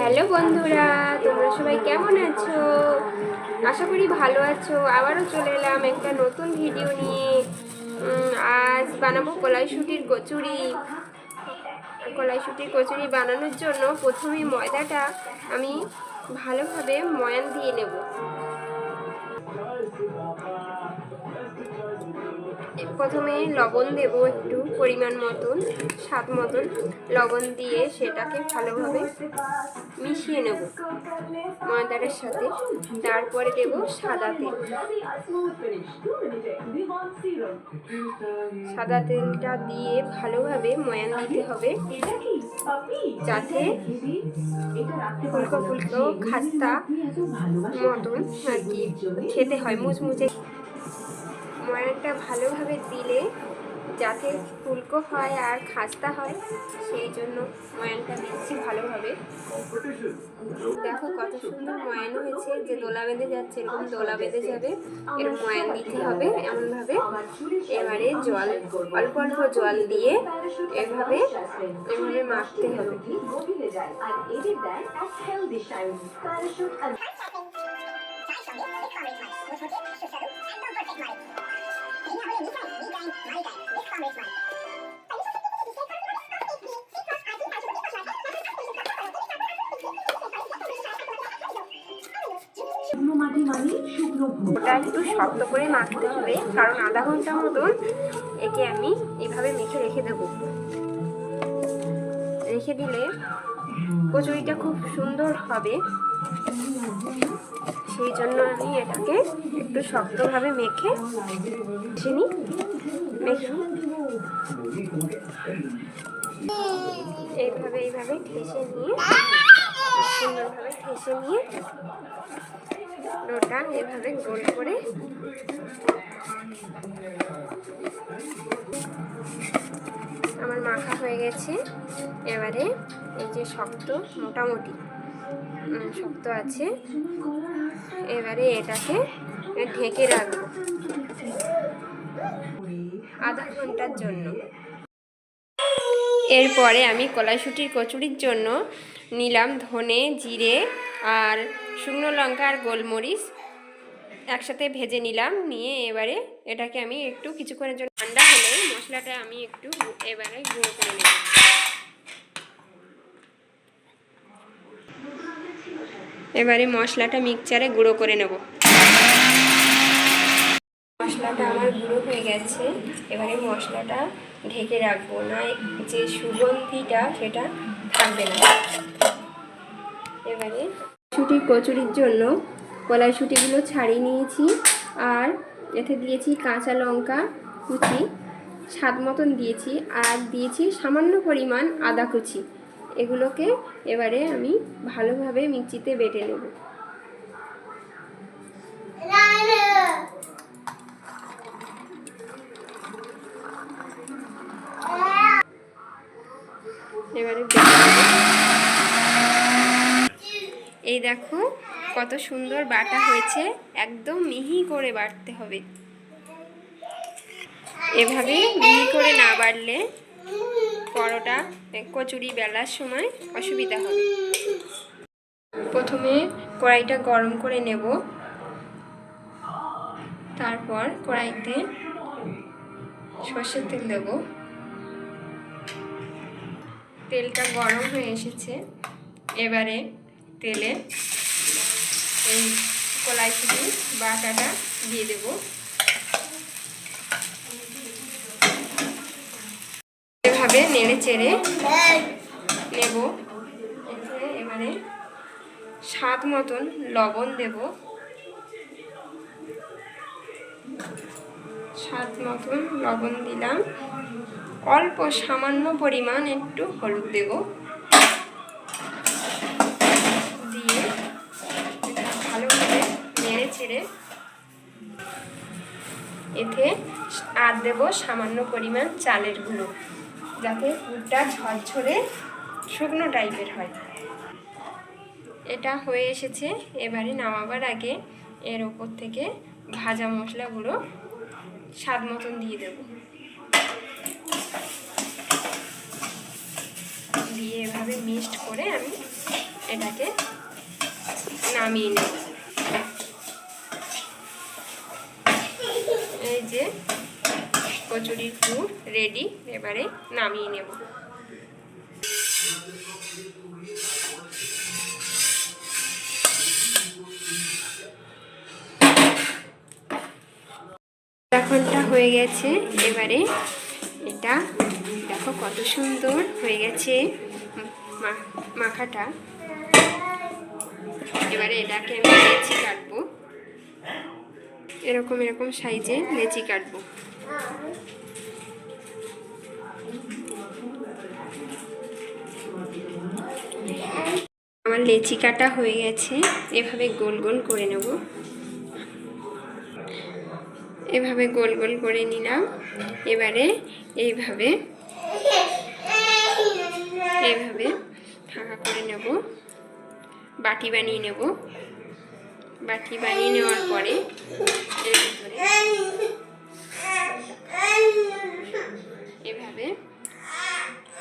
Hello বন্ধুরা, তোমরা সবাই কেমন আছো? আশা করি ভালো আছো। আবারও চলে এলাম একটা নতুন ভিডিও নিয়ে। আজ বানাবো কলাইশুঁটির কচুরি। কলাইশুঁটির কচুরি বানানোর জন্য প্রথমেই ময়দাটা আমি ভালোভাবে ময়ান দিয়ে নেব। প্রথমে লবণ দেব, একটু পরিমাণ মতন, স্বাদ মতন লবণ দিয়ে সেটাকে ভালোভাবে মিশিয়ে নেব ময়দার সাথে। তারপরে দেব সাদা তেল। সাদা তেলটা দিয়ে ভালোভাবে ময়ান দিতে হবে, যাতে ফুলকো ফুলকো খাস্তা মতন আর কি খেতে হয়, মুচমুচে। ময়ানটা ভালোভাবে দিলে যাতে ফুলকো হয় আর খাস্তা হয়, সেই জন্য ময়ানটা দিচ্ছি ভালোভাবে। দেখো কত সুন্দর ময়ান হয়েছে, যে দোলা বেঁধে যাচ্ছে, এরকম দোলা বেঁধে যাবে, এরকম ময়ান দিতে হবে এমনভাবে। এবারে জল, অল্প অল্প জল দিয়ে এভাবে মাখতে হবে। ওটা একটু শক্ত করে মাখতে হবে, কারণ আধা ঘন্টা মতন একে আমি এইভাবে মেখে রেখে দেবো। রেখে দিলে কচুরিটা খুব সুন্দর হবে, সেই জন্য আমি এটাকে একটু শক্তভাবে মেখে চিনি এইভাবে ঠেসে নিয়ে, সুন্দরভাবে ঠেসে নিয়ে ডোটা এভাবে গোল করে আমার মাখা হয়ে গেছে। এবারে এই যে শক্ত, মোটামুটি শক্ত আছে, এবারে এটাকে ঢেকে রাখবো আধা ঘন্টার জন্য। এরপরে আমি কলাইশুঁটির কচুরির জন্য নিলাম ধনে, জিরে আর শুকনো লঙ্কা আর গোলমরিচ একসাথে ভেজে নিলাম। নিয়ে এবারে এটাকে আমি একটু কিছুক্ষণের জন্য ঠান্ডা হলে মশলাটা আমি একটু এবারে গুঁড়ো করে নেব। এবারে মশলাটা মিক্সচারে গুঁড়ো করে নেব। মশলাটা আমার গুঁড়ো হয়ে গেছে। এবারে মশলাটা ঢেকে রাখবো, না যে সুগন্ধিটা সেটা থাকবে না। এবারে কচুরির জন্য কলাইশুঁটিগুলো ছাড়িয়ে নিয়েছি, আর এতে দিয়েছি কাঁচা লঙ্কা কুচি, স্বাদ মতন দিয়েছি, আর দিয়েছি সামান্য পরিমাণ আদা কুচি। এগুলোকে এবারে আমি ভালোভাবে মিক্সিতে বেটে নেব। এবারে এই দেখো কত সুন্দর বাটা হয়েছে, একদম মিহি করে বাটতে হবে। এভাবে মিহি করে না বাটলে পরোটা কচুরি বেলার সময় অসুবিধা হবে। প্রথমে কড়াইটা গরম করে নেব, তারপর কড়াইতে সর্ষের তেল দেব। তেলটা গরম হয়ে এসেছে, এবারে তেলে এই কলাইশুঁটি বাটাটা দিয়ে দেব। এভাবে নেড়ে চেড়ে নেব। এবারে স্বাদ মতন লবণ দেব, স্বাদ মতন লবণ দিলাম। অল্প সামান্য পরিমাণ একটু হলুদ দেব, দিয়ে ভালোভাবে নেড়ে চেড়ে এতে আর দেব সামান্য পরিমাণ চালের গুঁড়ো, যাতে পুরটা ঝরঝরে শুকনো টাইপের হয়। এটা হয়ে এসেছে। এবারে নামাবার আগে এর ওপর থেকে ভাজা মশলাগুলো স্বাদ মতন দিয়ে দেব। দিয়ে এভাবে মিক্সড করে আমি এটাকে নামিয়ে নেব। এই যে কচুরির পুর রেডি, এবারে নামিয়ে নেব। ঘন্টা হয়ে গেছে, এবারে এটা দেখো কত সুন্দর হয়ে গেছে মাখাটা। এবারে এটাকে আমি লেচি কাটবো, এরকম এরকম সাইজে লেচি কাটবো। আমার লেচি কাটা হয়ে গেছে, এভাবে গোল গোল করে নেব। এভাবে গোল গোল করে নিলাম। এবারে এইভাবে ফাঁকা করে নেব, বাটি বানিয়ে নেব। বাটি বানিয়ে নেওয়ার পরে এর ভিতরে এভাবে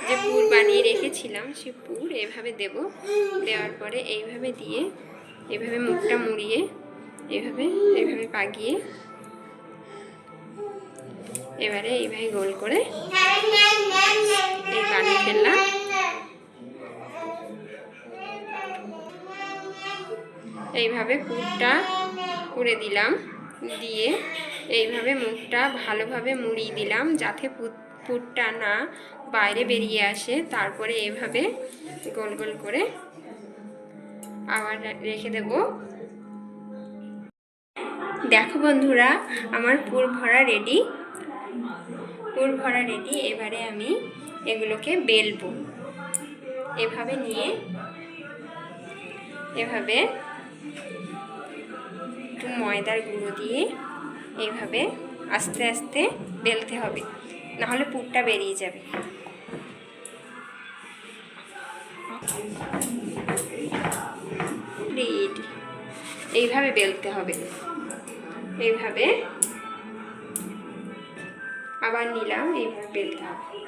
যে পুর বানিয়ে রেখেছিলাম সে পুর এভাবে দেব। দেওয়ার পরে এইভাবে দিয়ে এভাবে মুখটা মুড়িয়ে এইভাবে পাকিয়ে এবারে এইভাবে গোল করে এই বানিয়ে ফেললাম। এইভাবে পুরটা করে দিলাম, দিয়ে এইভাবে মুখটা ভালোভাবে মুড়িয়ে দিলাম যাতে পুরটা না বাইরে বেরিয়ে আসে। তারপরে এইভাবে গোল গোল করে আবার রেখে দেব। দেখো বন্ধুরা, আমার পুর ভরা রেডি। এবারে আমি এগুলোকে বেলবো। এভাবে নিয়ে এভাবে একটু ময়দার গুঁড়ো দিয়ে এইভাবে আস্তে আস্তে বেলতে হবে, নাহলে পুরটা বেরিয়ে যাবে। এইভাবে বেলতে হবে। এইভাবে আবার নিলাম, এইভাবে বেলতে হবে।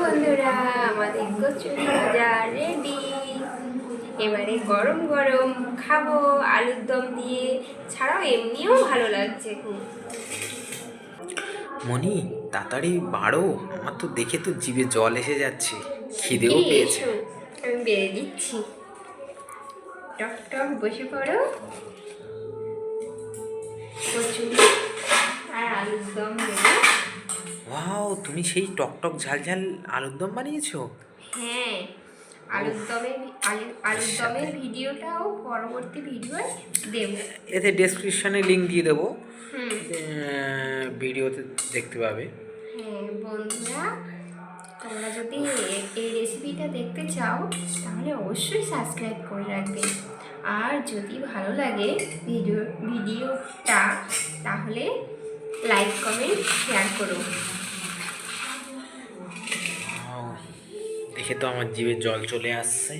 বন্ধুরা, আমাদের কচুরি ভাজা রেডি। এবারে গরম গরম খাবো আলুর দম দিয়ে, ছাড়াও এমনিও ভালো লাগছে খুব। মনি, তাড়াতাড়ি বাড়ো, আমার তো দেখে তো জিভে জল এসে যাচ্ছে, খিদেও পেয়েছে। আমি বেড়ে দিচ্ছি, টক টক বসে পড়ো। কচুরি ওয়াও, তুমি সেই টকটক ঝালঝাল আলুর দম বানিয়েছো? হ্যাঁ, আলুর দমের ভিডিওটাও পরবর্তী ভিডিওয় দেব। এতে ডেসক্রিপশনে লিংক দিয়ে দেবো, হুম। ভিডিওতে দেখতে পাবে। হ্যাঁ বন্ধুরা, তোমরা যদি এই রেসিপিটা দেখতে চাও তাহলে অবশ্যই সাবস্ক্রাইব করে রাখবে। আর যদি ভালো লাগে ভিডিওটা তাহলে লাইক কমেন্ট শেয়ার করো। Wow, দেখে তো আমার জিভে জল চলে আসছে।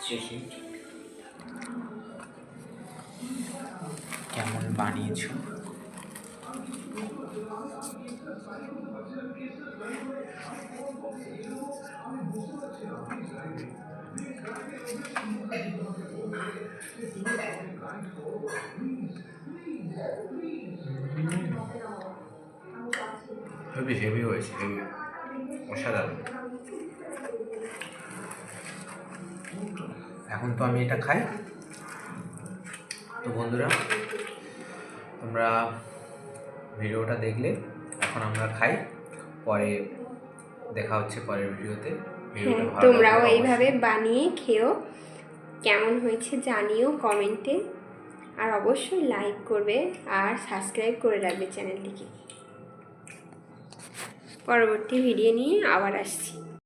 দেখি কেমন বানিয়েছো। হেভি হেভি হয়েছে, হেভি, অসাধারণ। এখন তো আমি এটা খাই। তো বন্ধুরা, তোমরা ভিডিওটা দেখলে, এখন আমরা খাই, পরে দেখা হচ্ছে পরের ভিডিওতে। ভিডিওটা হ্যাঁ, ভালো তোমরাও লাগলে এইভাবে অবশ্যই বানিয়ে খেও, কেমন হয়েছে জানিও কমেন্টে। আর অবশ্যই লাইক করবে আর সাবস্ক্রাইব করে রাখবে চ্যানেলটিকে। পরবর্তী ভিডিও নিয়ে আবার আসছি।